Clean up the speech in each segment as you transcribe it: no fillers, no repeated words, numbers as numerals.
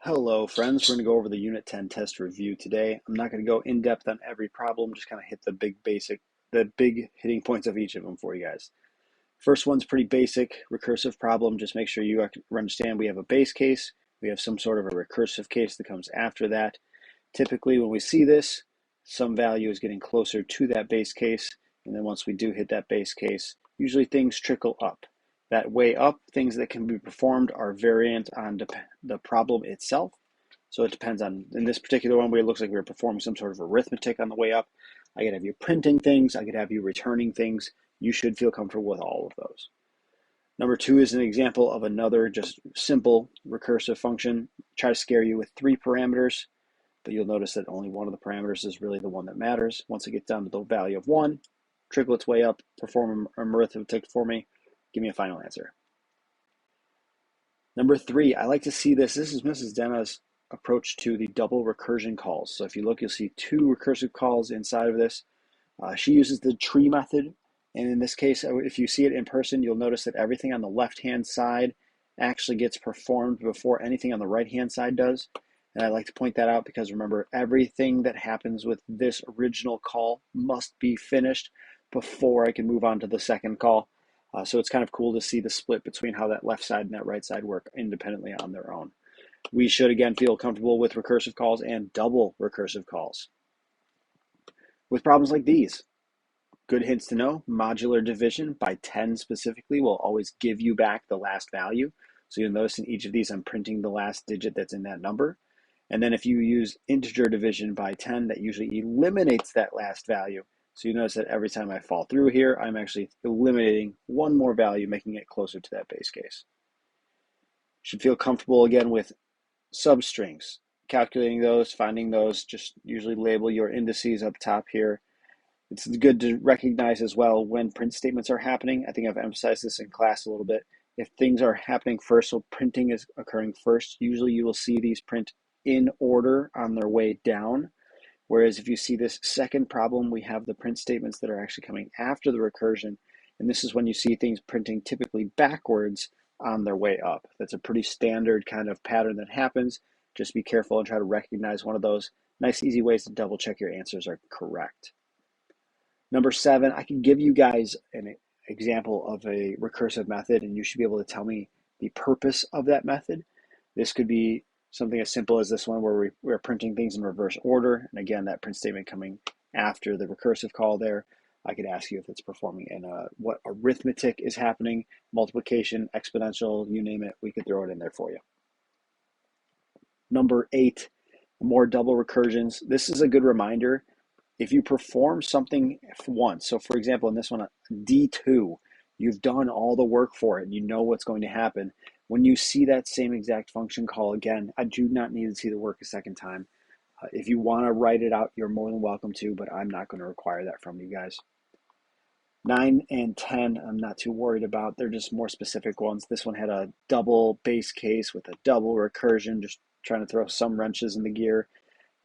Hello, friends. We're going to go over the Unit 10 test review today. I'm not going to go in depth on every problem, just kind of hit the big hitting points of each of them for you guys. First one's pretty basic, recursive problem. Just make sure you understand we have a base case. We have some sort of a recursive case that comes after that. Typically, when we see this, some value is getting closer to that base case. And then once we do hit that base case, usually things trickle up. That way up, things that can be performed are variant on the problem itself. So it depends on, in this particular one, where it looks like we're performing some sort of arithmetic on the way up. I could have you printing things. I could have you returning things. You should feel comfortable with all of those. Number two is an example of another just simple recursive function. Try to scare you with 3 parameters, but you'll notice that only one of the parameters is really the one that matters. Once it gets down to the value of 1, trickle its way up, perform an arithmetic for me, give me a final answer. Number 3, I like to see this. This is Mrs. Denna's approach to the double recursion calls. So if you look, you'll see 2 recursive calls inside of this. She uses the tree method. And in this case, if you see it in person, you'll notice that everything on the left-hand side actually gets performed before anything on the right-hand side does. And I like to point that out because remember, everything that happens with this original call must be finished before I can move on to the second call. So it's kind of cool to see the split between how that left side and that right side work independently on their own. We should, again, feel comfortable with recursive calls and double recursive calls. With problems like these, good hints to know, modular division by 10 specifically will always give you back the last value. So you'll notice in each of these, I'm printing the last digit that's in that number. And then if you use integer division by 10, that usually eliminates that last value. So you notice that every time I fall through here, I'm actually eliminating one more value, making it closer to that base case. Should feel comfortable again with substrings, calculating those, finding those. Just usually label your indices up top here. It's good to recognize as well when print statements are happening. I think I've emphasized this in class a little bit. If things are happening first, so printing is occurring first, usually you will see these print in order on their way down. Whereas if you see this second problem, we have the print statements that are actually coming after the recursion. And this is when you see things printing typically backwards on their way up. That's a pretty standard kind of pattern that happens. Just be careful and try to recognize one of those nice, easy ways to double check your answers are correct. Number 7, I can give you guys an example of a recursive method, and you should be able to tell me the purpose of that method. This could be something as simple as this one where we're printing things in reverse order. And again, that print statement coming after the recursive call there. I could ask you if it's performing in what arithmetic is happening, multiplication, exponential, you name it, we could throw it in there for you. Number 8, more double recursions. This is a good reminder. If you perform something once, so for example, in this one, D2, you've done all the work for it and you know what's going to happen. When you see that same exact function call again, I do not need to see the work a second time. If you want to write it out, you're more than welcome to, but I'm not going to require that from you guys. 9 and 10, I'm not too worried about. They're just more specific ones. This one had a double base case with a double recursion, just trying to throw some wrenches in the gear.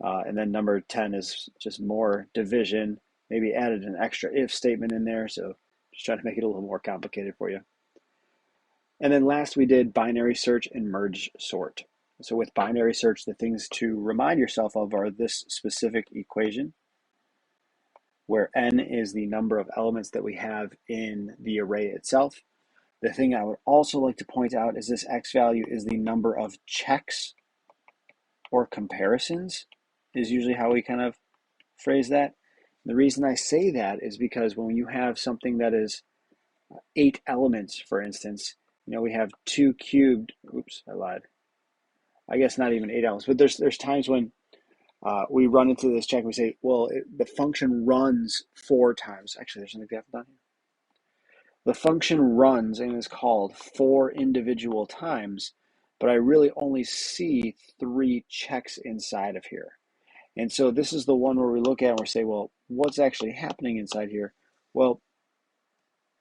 And then number 10 is just more division, maybe added an extra if statement in there. So just trying to make it a little more complicated for you. And then last we did binary search and merge sort. So with binary search, the things to remind yourself of are this specific equation, where n is the number of elements that we have in the array itself. The thing I would also like to point out is this x value is the number of checks or comparisons, is usually how we kind of phrase that. The reason I say that is because when you have something that is 8 elements, for instance, we have 2 cubed, oops, I lied. I guess not even 8 elements, but there's times when we run into this check and we say, well, the function runs 4 times. Actually, there's an example down here. The function runs and is called 4 individual times, but I really only see 3 checks inside of here. And so this is the one where we look at and we say, well, what's actually happening inside here? Well,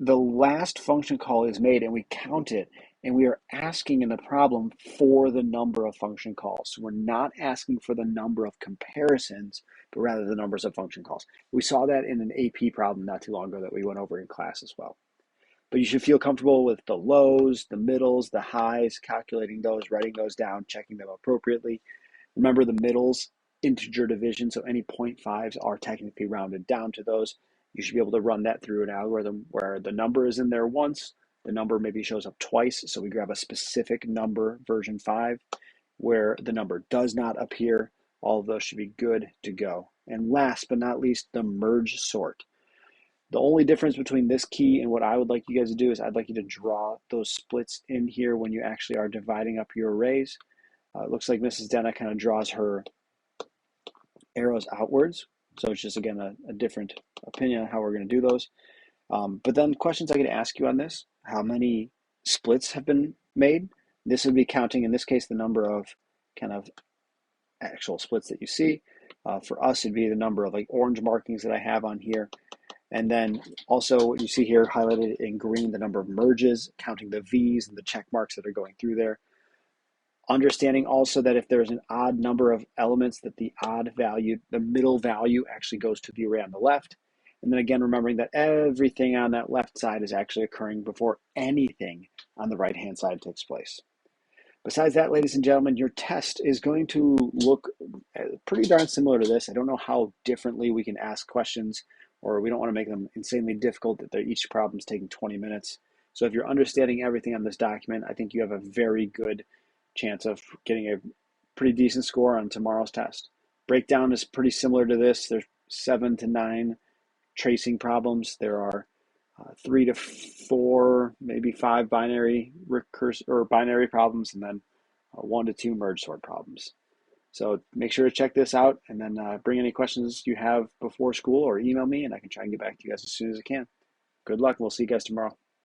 the last function call is made and we count it, and we are asking in the problem for the number of function calls. So we're not asking for the number of comparisons, but rather the numbers of function calls. We saw that in an AP problem not too long ago that we went over in class as well. But you should feel comfortable with the lows, the middles, the highs, calculating those, writing those down, checking them appropriately. Remember the middles, integer division, so any 0.5s are technically rounded down to those. You should be able to run that through an algorithm where the number is in there once, the number maybe shows up twice, so we grab a specific number, version 5, where the number does not appear. All of those should be good to go. And last but not least, the merge sort. The only difference between this key and what I would like you guys to do is I'd like you to draw those splits in here when you actually are dividing up your arrays. It looks like Mrs. Denna kind of draws her arrows outwards. So it's just, again, a different opinion on how we're going to do those. But then questions I could ask you on this: how many splits have been made? This would be counting, in this case, the number of kind of actual splits that you see. For us, it'd be the number of like orange markings that I have on here. And then also what you see here highlighted in green, the number of merges, counting the V's and the check marks that are going through there. Understanding also that if there's an odd number of elements, that the odd value, the middle value, actually goes to the array on the left. And then again, remembering that everything on that left side is actually occurring before anything on the right-hand side takes place. Besides that, ladies and gentlemen, your test is going to look pretty darn similar to this. I don't know how differently we can ask questions, or we don't want to make them insanely difficult that each problem is taking 20 minutes. So if you're understanding everything on this document, I think you have a very good chance of getting a pretty decent score on tomorrow's test. Breakdown is pretty similar to this. There's 7 to 9 tracing problems. There are 3 to 4, maybe 5 binary binary problems, and then 1 to 2 merge sort problems. So make sure to check this out, and then bring any questions you have before school, or email me, and I can try and get back to you guys as soon as I can. Good luck. We'll see you guys tomorrow.